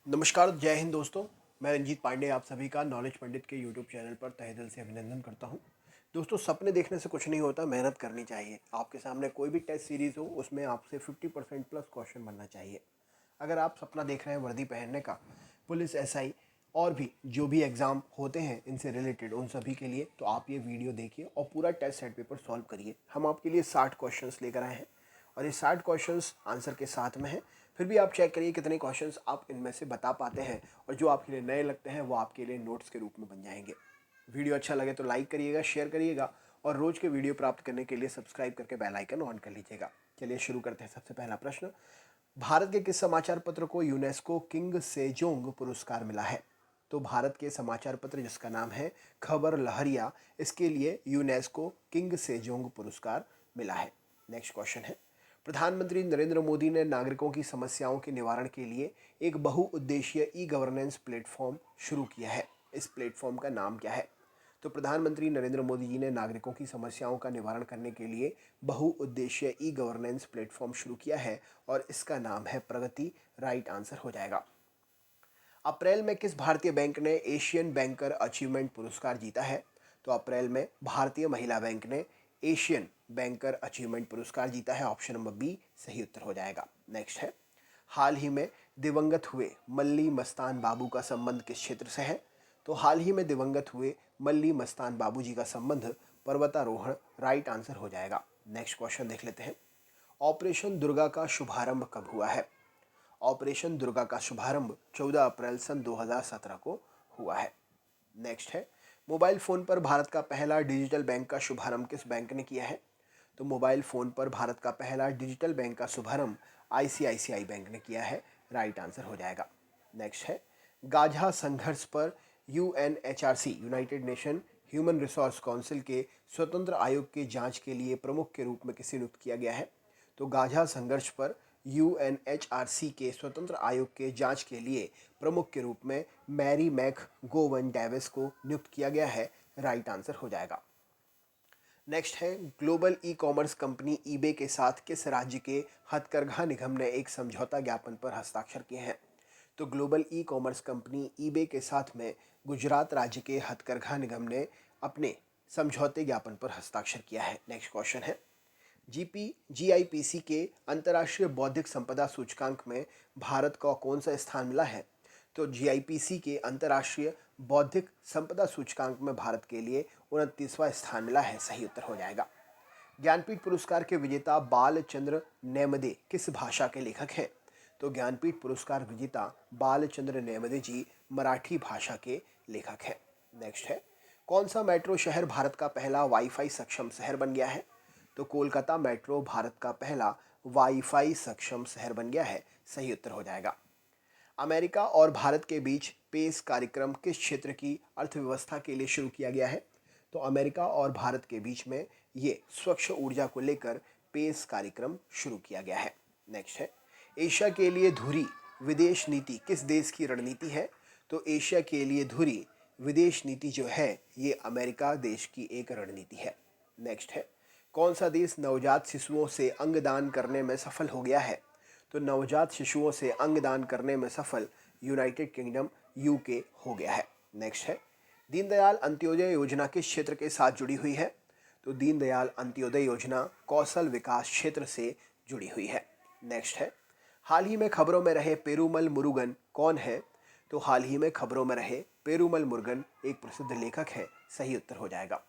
नमस्कार, जय हिंद दोस्तों। मैं रंजीत पांडे आप सभी का नॉलेज पंडित के यूट्यूब चैनल पर तहे दिल से अभिनंदन करता हूं। दोस्तों, सपने देखने से कुछ नहीं होता, मेहनत करनी चाहिए। आपके सामने कोई भी टेस्ट सीरीज़ हो, उसमें आपसे 50% प्लस क्वेश्चन बनना चाहिए। अगर आप सपना देख रहे हैं वर्दी पहनने का, पुलिस, एसआई और भी जो भी एग्ज़ाम होते हैं इनसे रिलेटेड, उन सभी के लिए तो आप ये वीडियो देखिए और पूरा टेस्ट सेट पेपर सॉल्व करिए। हम आपके लिए 60 क्वेश्चंस लेकर आए हैं और ये 60 क्वेश्चंस आंसर के साथ में हैं। फिर भी आप चेक करिए कितने क्वेश्चंस आप इनमें से बता पाते हैं और जो आपके लिए नए लगते हैं वो आपके लिए नोट्स के रूप में बन जाएंगे। वीडियो अच्छा लगे तो लाइक करिएगा, शेयर करिएगा और रोज़ के वीडियो प्राप्त करने के लिए सब्सक्राइब करके बेल आइकन ऑन कर लीजिएगा। चलिए शुरू करते हैं। सबसे पहला प्रश्न, भारत के किस समाचार पत्र को यूनेस्को किंग सेजोंग पुरस्कार मिला है? तो भारत के समाचार पत्र जिसका नाम है खबर लहरिया, इसके लिए यूनेस्को किंग सेजोंग पुरस्कार मिला है। नेक्स्ट क्वेश्चन है, प्रधानमंत्री नरेंद्र मोदी ने नागरिकों की समस्याओं के निवारण के लिए एक बहुउद्देशीय ई गवर्नेंस प्लेटफॉर्म शुरू किया है। इस प्लेटफॉर्म का नाम क्या है? तो प्रधानमंत्री नरेंद्र मोदी जी ने नागरिकों की समस्याओं का निवारण करने के लिए बहुउद्देशीय ई गवर्नेंस प्लेटफॉर्म शुरू किया है और इसका नाम है प्रगति। राइट आंसर हो जाएगा। अप्रैल में किस भारतीय बैंक ने एशियन बैंकर अचीवमेंट पुरस्कार जीता है? तो अप्रैल में भारतीय महिला बैंक ने एशियन बैंकर अचीवमेंट पुरस्कार जीता है। ऑप्शन नंबर बी सही उत्तर हो जाएगा। नेक्स्ट है, हाल ही में दिवंगत हुए मल्ली मस्तान बाबू का संबंध किस क्षेत्र से है? तो हाल ही में दिवंगत हुए मल्ली मस्तान बाबू जी का संबंध पर्वतारोहण। राइट आंसर हो जाएगा। नेक्स्ट क्वेश्चन देख लेते हैं, ऑपरेशन दुर्गा का शुभारंभ कब हुआ है? ऑपरेशन दुर्गा का शुभारंभ 14 अप्रैल सन 2017 को हुआ है। नेक्स्ट है, मोबाइल फ़ोन पर भारत का पहला डिजिटल बैंक का शुभारंभ किस बैंक ने किया है? तो मोबाइल फ़ोन पर भारत का पहला डिजिटल बैंक का शुभारंभ आईसीआईसीआई बैंक ने किया है। राइट आंसर हो जाएगा। नेक्स्ट है, गाझा संघर्ष पर UNHRC United nation human resource council के स्वतंत्र आयोग के जांच के लिए प्रमुख के रूप में किसे नियुक्त किया गया है? तो गाझा संघर्ष पर यूएनएचआरसी के स्वतंत्र आयोग के जांच के लिए प्रमुख के रूप में मैरी मैक गोवन डेविस को नियुक्त किया गया है। राइट आंसर हो जाएगा। नेक्स्ट है, global e commerce company eBay के साथ किस राज्य के हथकरघा निगम ने एक समझौता ज्ञापन पर हस्ताक्षर किए हैं? तो global e commerce company eBay के साथ में गुजरात राज्य के हथकरघा निगम ने अपने समझौते ज्ञापन पर हस्ताक्षर किया है। नेक्स्ट क्वेश्चन है, जीआईपीसी के अंतर्राष्ट्रीय बौद्धिक संपदा सूचकांक में भारत को कौन सा स्थान मिला है? तो जीआईपीसी के अंतर्राष्ट्रीय बौद्धिक संपदा सूचकांक में भारत के लिए 29वां स्थान मिला है। सही उत्तर हो जाएगा। ज्ञानपीठ पुरस्कार के विजेता बालचंद्र नेमदे किस भाषा के लेखक हैं? तो ज्ञानपीठ पुरस्कार विजेता बालचंद्र नेमदे जी मराठी भाषा के लेखक हैं। नेक्स्ट है, कौन सा मेट्रो शहर भारत का पहला वाईफाई सक्षम शहर बन गया है? तो कोलकाता मेट्रो भारत का पहला वाईफाई सक्षम शहर बन गया है। सही उत्तर हो जाएगा। अमेरिका और भारत के बीच पेस कार्यक्रम किस क्षेत्र की अर्थव्यवस्था के लिए शुरू किया गया है? तो अमेरिका और भारत के बीच में ये स्वच्छ ऊर्जा को लेकर पेस कार्यक्रम शुरू किया गया है। नेक्स्ट है, एशिया के लिए धुरी विदेश नीति किस देश की रणनीति है? तो एशिया के लिए धुरी विदेश नीति जो है ये अमेरिका देश की एक रणनीति है। नेक्स्ट है, कौन सा देश नवजात शिशुओं से अंगदान करने में सफल हो गया है? तो नवजात शिशुओं से अंगदान करने में सफल यूनाइटेड किंगडम यूके हो गया है। नेक्स्ट है, दीनदयाल अंत्योदय योजना किस क्षेत्र के साथ जुड़ी हुई है? तो दीनदयाल अंत्योदय योजना कौशल विकास क्षेत्र से जुड़ी हुई है। नेक्स्ट है, हाल ही में खबरों में रहे पेरूमल मुरुगन कौन है? तो हाल ही में खबरों में रहे पेरूमल मुरुगन एक प्रसिद्ध लेखक है। सही उत्तर हो जाएगा।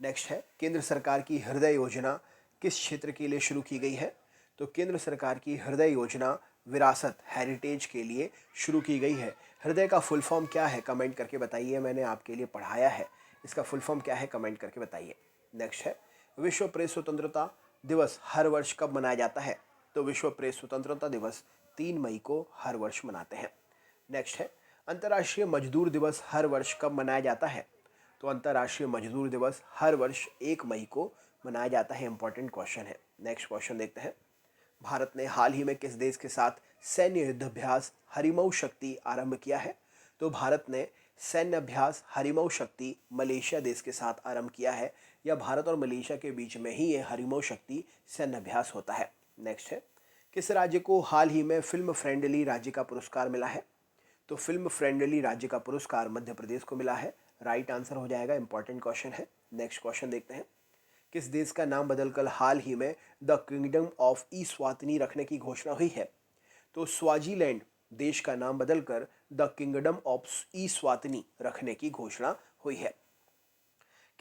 नेक्स्ट है, केंद्र सरकार की हृदय योजना किस क्षेत्र के लिए शुरू की गई है? तो केंद्र सरकार की हृदय योजना विरासत हेरिटेज के लिए शुरू की गई है। हृदय का फुल फॉर्म क्या है कमेंट करके बताइए, मैंने आपके लिए पढ़ाया है। इसका फुल फॉर्म क्या है कमेंट करके बताइए। नेक्स्ट है, विश्व प्रेस स्वतंत्रता दिवस हर वर्ष कब मनाया जाता है? तो विश्व प्रेस स्वतंत्रता दिवस 3 मई को हर वर्ष मनाते हैं। नेक्स्ट है, अंतर्राष्ट्रीय मजदूर दिवस हर वर्ष कब मनाया जाता है? तो अंतर्राष्ट्रीय मजदूर दिवस हर वर्ष 1 मई को मनाया जाता है। इंपॉर्टेंट क्वेश्चन है। नेक्स्ट क्वेश्चन देखते हैं, भारत ने हाल ही में किस देश के साथ सैन्य युद्धाभ्यास हरिमऊ शक्ति आरंभ किया है? तो भारत ने सैन्य अभ्यास हरिमऊ शक्ति मलेशिया देश के साथ आरंभ किया है। या भारत और मलेशिया के बीच में ही ये हरिमऊ शक्ति सैन्य अभ्यास होता है। नेक्स्ट है, किस राज्य को हाल ही में फिल्म फ्रेंडली राज्य का पुरस्कार मिला है? तो फिल्म फ्रेंडली राज्य का पुरस्कार मध्य प्रदेश को मिला है। राइट आंसर हो जाएगा। इंपॉर्टेंट क्वेश्चन है। नेक्स्ट क्वेश्चन देखते हैं। किस देश का नाम बदलकर हाल ही में द किंगडम ऑफ ईस्वातिनी रखने की घोषणा हुई है? तो स्वाजीलैंड देश का नाम बदलकर द किंगडम ऑफ ईस्वातिनी रखने की घोषणा हुई है।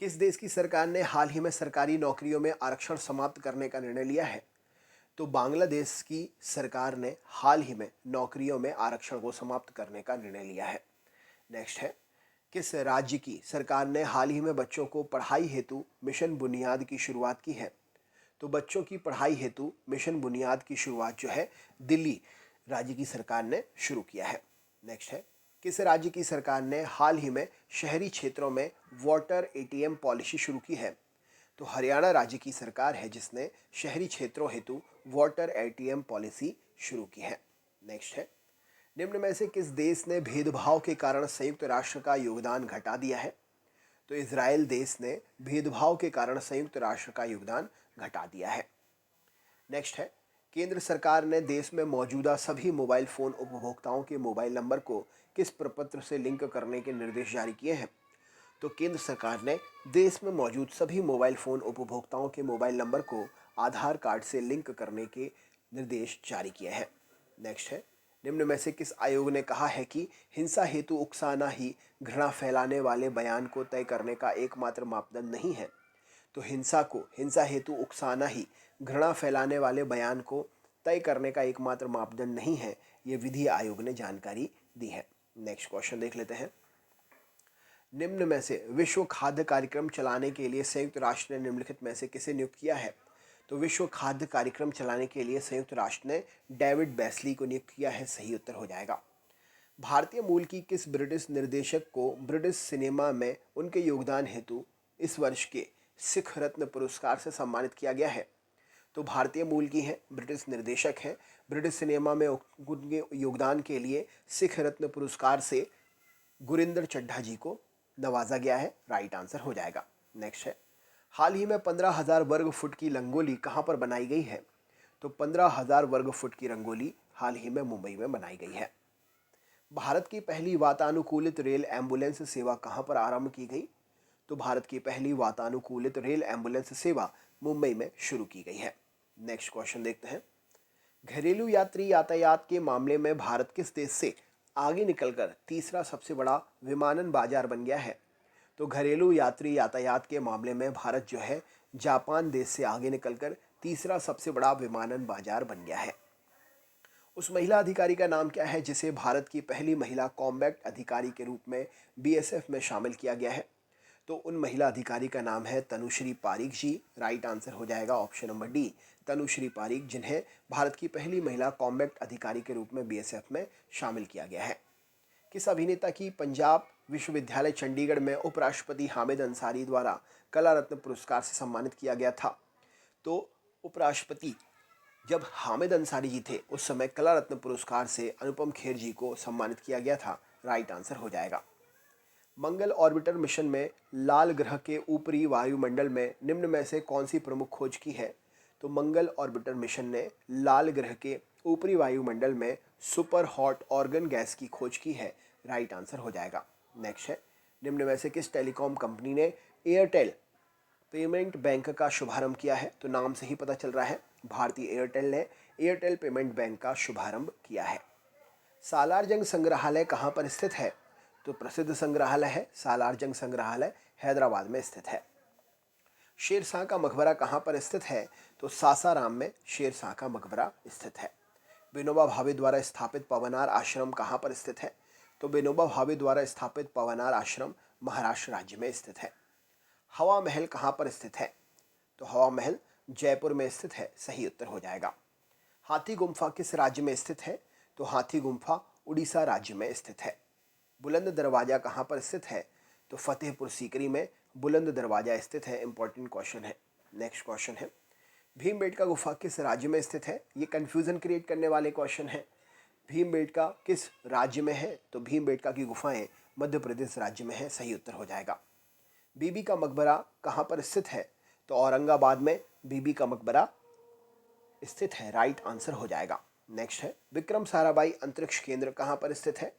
किस देश की सरकार ने हाल ही में सरकारी नौकरियों में आरक्षण समाप्त करने का निर्णय लिया है? तो बांग्लादेश की सरकार ने हाल ही में नौकरियों में आरक्षण को समाप्त करने का निर्णय लिया है। नेक्स्ट है, किस राज्य की सरकार ने हाल ही में बच्चों को पढ़ाई हेतु मिशन बुनियाद की शुरुआत की है? तो बच्चों की पढ़ाई हेतु मिशन बुनियाद की शुरुआत जो है दिल्ली राज्य की सरकार ने शुरू किया है। नेक्स्ट है, किस राज्य की सरकार ने हाल ही में शहरी क्षेत्रों में वाटर एटीएम पॉलिसी शुरू की है? तो हरियाणा राज्य की सरकार है जिसने शहरी क्षेत्रों हेतु वाटर एटीएम पॉलिसी शुरू की है। नेक्स्ट है, निम्न में से किस देश ने भेदभाव के कारण संयुक्त राष्ट्र का योगदान घटा दिया है? तो इजराइल देश ने भेदभाव के कारण संयुक्त राष्ट्र का योगदान घटा दिया है। नेक्स्ट है, केंद्र सरकार ने देश में मौजूदा सभी मोबाइल फोन उपभोक्ताओं के मोबाइल नंबर को किस प्रपत्र से लिंक करने के निर्देश जारी किए हैं? तो केंद्र सरकार ने देश में मौजूद सभी मोबाइल फ़ोन उपभोक्ताओं के मोबाइल नंबर को आधार कार्ड से लिंक करने के निर्देश जारी किए हैं। नेक्स्ट है, निम्न में से किस आयोग ने कहा है कि हिंसा हेतु उकसाना ही घृणा फैलाने वाले बयान को तय करने का एकमात्र मापदंड नहीं है? तो हिंसा हेतु उकसाना ही घृणा फैलाने वाले बयान को तय करने का एकमात्र मापदंड नहीं है, ये विधि आयोग ने जानकारी दी है। नेक्स्ट क्वेश्चन देख लेते हैं। निम्न में से विश्व खाद्य कार्यक्रम चलाने के लिए संयुक्त राष्ट्र ने निम्नलिखित में से किसे नियुक्त किया है? तो विश्व खाद्य कार्यक्रम चलाने के लिए संयुक्त राष्ट्र ने डेविड बेस्ली को नियुक्त किया है। सही उत्तर हो जाएगा। भारतीय मूल की किस ब्रिटिश निर्देशक को ब्रिटिश सिनेमा में उनके योगदान हेतु इस वर्ष के सिख रत्न पुरस्कार से सम्मानित किया गया है? तो भारतीय मूल की हैं, ब्रिटिश निर्देशक हैं, ब्रिटिश सिनेमा में उनके योगदान के लिए सिख रत्न पुरस्कार से गुरिंदर चड्ढा जी को नवाजा गया है। राइट आंसर हो जाएगा। नेक्स्ट है, हाल ही में 15,000 वर्ग फुट की रंगोली कहाँ पर बनाई गई है? तो 15,000 वर्ग फुट की रंगोली हाल ही में मुंबई में बनाई गई है। भारत की पहली वातानुकूलित रेल एम्बुलेंस सेवा कहाँ पर आरंभ की गई? तो भारत की पहली वातानुकूलित रेल एम्बुलेंस सेवा मुंबई में शुरू की गई है। नेक्स्ट क्वेश्चन देखते हैं। घरेलू यात्री यातायात के मामले में भारत किस देश से आगे निकलकर तीसरा सबसे बड़ा विमानन बाजार बन गया है? तो घरेलू यात्री यातायात के मामले में भारत जो है जापान देश से आगे निकलकर तीसरा सबसे बड़ा विमानन बाजार बन गया है। उस महिला अधिकारी का नाम क्या है जिसे भारत की पहली महिला कॉम्बैट अधिकारी के रूप में बीएसएफ में शामिल किया गया है? तो उन महिला अधिकारी का नाम है तनुश्री पारीक जी। राइट आंसर हो जाएगा option number D, Tanushree Pareek, जिन्हें भारत की पहली महिला कॉम्बैट अधिकारी के रूप में बीएसएफ में शामिल किया गया है। किस अभिनेता की पंजाब विश्वविद्यालय चंडीगढ़ में उपराष्ट्रपति हामिद अंसारी द्वारा कला रत्न पुरस्कार से सम्मानित किया गया था? तो उपराष्ट्रपति जब हामिद अंसारी जी थे उस समय कला रत्न पुरस्कार से अनुपम खेर जी को सम्मानित किया गया था। राइट आंसर हो जाएगा। मंगल ऑर्बिटर मिशन में लाल ग्रह के ऊपरी वायुमंडल में निम्न में से कौन सी प्रमुख खोज की है? तो मंगल ऑर्बिटर मिशन ने लाल ग्रह के ऊपरी वायुमंडल में सुपर हॉट ऑर्गन गैस की खोज की है। राइट आंसर हो जाएगा। नेक्स्ट है, निम्न में से किस टेलीकॉम कंपनी ने एयरटेल पेमेंट बैंक का शुभारंभ किया है? तो नाम से ही पता चल रहा है, भारतीय एयरटेल ने एयरटेल पेमेंट बैंक का शुभारंभ किया है। सालार जंग संग्रहालय कहाँ पर स्थित है? तो प्रसिद्ध संग्रहालय है सालार जंग संग्रहालय, हैदराबाद में स्थित है। शेरशाह का मकबरा कहाँ पर स्थित है? तो सासाराम में शेरशाह का मकबरा स्थित है। विनोबा भावे द्वारा स्थापित पवनार आश्रम कहाँ पर स्थित है? तो विनोबा भावे द्वारा स्थापित पवनार आश्रम महाराष्ट्र राज्य में स्थित है। हवा महल कहाँ पर स्थित है? तो हवा महल जयपुर में स्थित है। सही उत्तर हो जाएगा। हाथी गुम्फा किस राज्य में स्थित है? तो हाथी गुम्फा उड़ीसा राज्य में स्थित है। बुलंद दरवाजा कहाँ पर स्थित है? तो फतेहपुर सीकरी में बुलंद दरवाजा स्थित है। इंपॉर्टेंट क्वेश्चन है। नेक्स्ट क्वेश्चन है, भीमबेटका गुफा किस राज्य में स्थित है? ये कंफ्यूजन क्रिएट करने वाले क्वेश्चन है। भीमबेटका किस राज्य में है? तो भीमबेटका की गुफाएं मध्य प्रदेश राज्य में है। सही उत्तर हो जाएगा। बीबी का मकबरा कहाँ पर स्थित है? तो औरंगाबाद में बीबी का मकबरा स्थित है। राइट आंसर हो जाएगा। नेक्स्ट है, विक्रम साराभाई अंतरिक्ष केंद्र कहाँ पर स्थित है?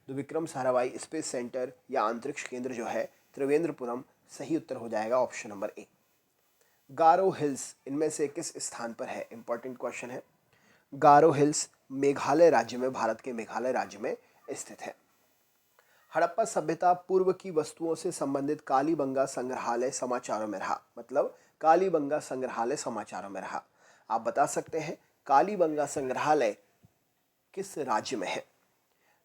तो विक्रम साराभाई स्पेस सेंटर या अंतरिक्ष केंद्र जो है त्रिवेंद्रपुरम सही उत्तर हो जाएगा option number A. Garo hills इनमें से किस स्थान पर है? इंपॉर्टेंट क्वेश्चन है। गारो हिल्स मेघालय राज्य में, भारत के मेघालय राज्य में स्थित है। हड़प्पा सभ्यता पूर्व की वस्तुओं से संबंधित कालीबंगा संग्रहालय समाचारों में रहा। मतलब कालीबंगा संग्रहालय समाचारों में रहा। आप बता सकते हैं कालीबंगा संग्रहालय किस राज्य में है?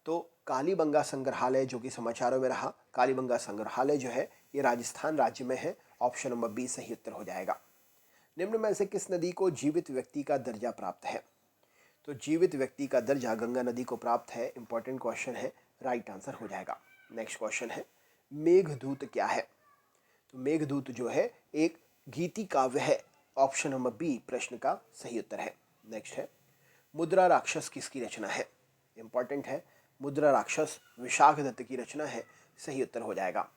तो कालीबंगा संग्रहालय जो कि समाचारों में रहा, कालीबंगा संग्रहालय जो है ये राजस्थान राज्य में है। ऑप्शन नंबर बी सही उत्तर हो जाएगा। निम्न में से किस नदी को जीवित व्यक्ति का दर्जा प्राप्त है? तो जीवित व्यक्ति का दर्जा गंगा नदी को प्राप्त है। इंपॉर्टेंट क्वेश्चन है, राइट आंसर हो जाएगा। नेक्स्ट क्वेश्चन है मेघदूत क्या है? तो मेघदूत जो है एक गीति काव्य है। ऑप्शन नंबर बी प्रश्न का सही उत्तर है। नेक्स्ट है मुद्रा राक्षस किसकी रचना है? इंपॉर्टेंट है, मुद्रा राक्षस विशाख दत्त की रचना है। सही उत्तर हो जाएगा।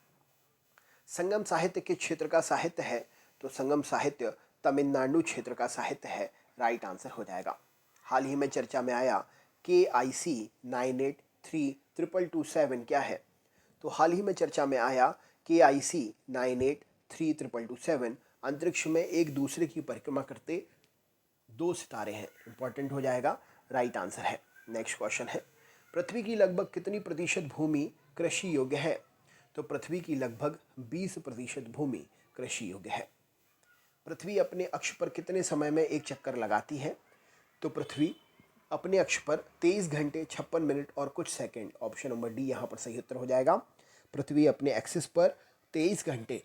संगम साहित्य के क्षेत्र का साहित्य है? तो संगम साहित्य तमिलनाडु क्षेत्र का साहित्य है। राइट आंसर हो जाएगा। हाल ही में चर्चा में आया KIC 983227 क्या है? तो हाल ही में चर्चा में आया KIC 983227 अंतरिक्ष में एक दूसरे की परिक्रमा करते दो सितारे हैं। इंपॉर्टेंट हो जाएगा, राइट आंसर है। नेक्स्ट क्वेश्चन है पृथ्वी की लगभग कितनी प्रतिशत भूमि कृषि योग्य है? तो पृथ्वी की लगभग 20% भूमि कृषि योग्य है। पृथ्वी अपने अक्ष पर कितने समय में एक चक्कर लगाती है? तो पृथ्वी अपने अक्ष पर 23 घंटे 56 मिनट और कुछ सेकंड। ऑप्शन नंबर डी यहाँ पर सही उत्तर हो जाएगा। पृथ्वी अपने एक्सिस पर 23 घंटे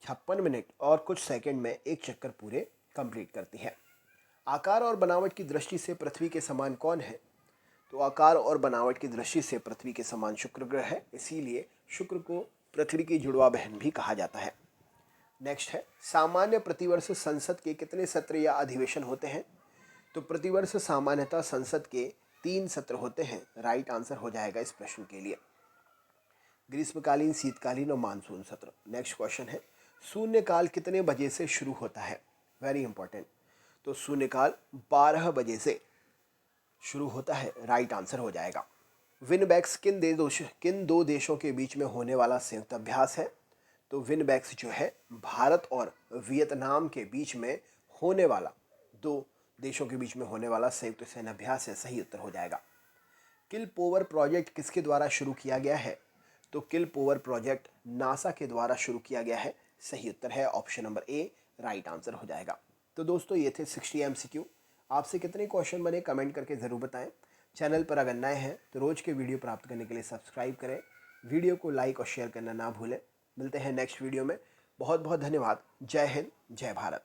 56 मिनट और कुछ सेकंड में एक चक्कर पूरे कंप्लीट करती है। आकार और बनावट की दृष्टि से पृथ्वी के समान कौन है? तो आकार और बनावट की दृष्टि से पृथ्वी के समान शुक्र ग्रह है, इसीलिए शुक्र को पृथ्वी की जुड़वा बहन भी कहा जाता है। नेक्स्ट है सामान्य प्रतिवर्ष संसद के कितने सत्र या अधिवेशन होते हैं? तो प्रतिवर्ष सामान्यतः संसद के 3 सत्र होते हैं। राइट आंसर हो जाएगा इस प्रश्न के लिए। ग्रीष्मकालीन, शीतकालीन और मानसून सत्र। नेक्स्ट क्वेश्चन है शून्यकाल कितने बजे से शुरू होता है? Very important. तो शून्यकाल 12 बजे से शुरू होता है। राइट आंसर हो जाएगा। विनबैक्स किन दो देशों के बीच में होने वाला संयुक्त अभ्यास है? तो विनबैक्स जो है भारत और वियतनाम के बीच में होने वाला, दो देशों के बीच में होने वाला संयुक्त सैन्य अभ्यास है। सही उत्तर हो जाएगा। किल पोवर प्रोजेक्ट किसके द्वारा शुरू किया गया है? तो किल पोवर प्रोजेक्ट नासा के द्वारा शुरू किया गया है। सही उत्तर है option number A, right answer हो जाएगा। तो दोस्तों ये थे 60 MCQ। आपसे कितने क्वेश्चन बने कमेंट करके ज़रूर बताएं। चैनल पर अगर नए हैं तो रोज़ के वीडियो प्राप्त करने के लिए सब्सक्राइब करें। वीडियो को लाइक और शेयर करना ना भूलें। मिलते हैं नेक्स्ट वीडियो में। बहुत बहुत धन्यवाद। जय हिंद, जय भारत।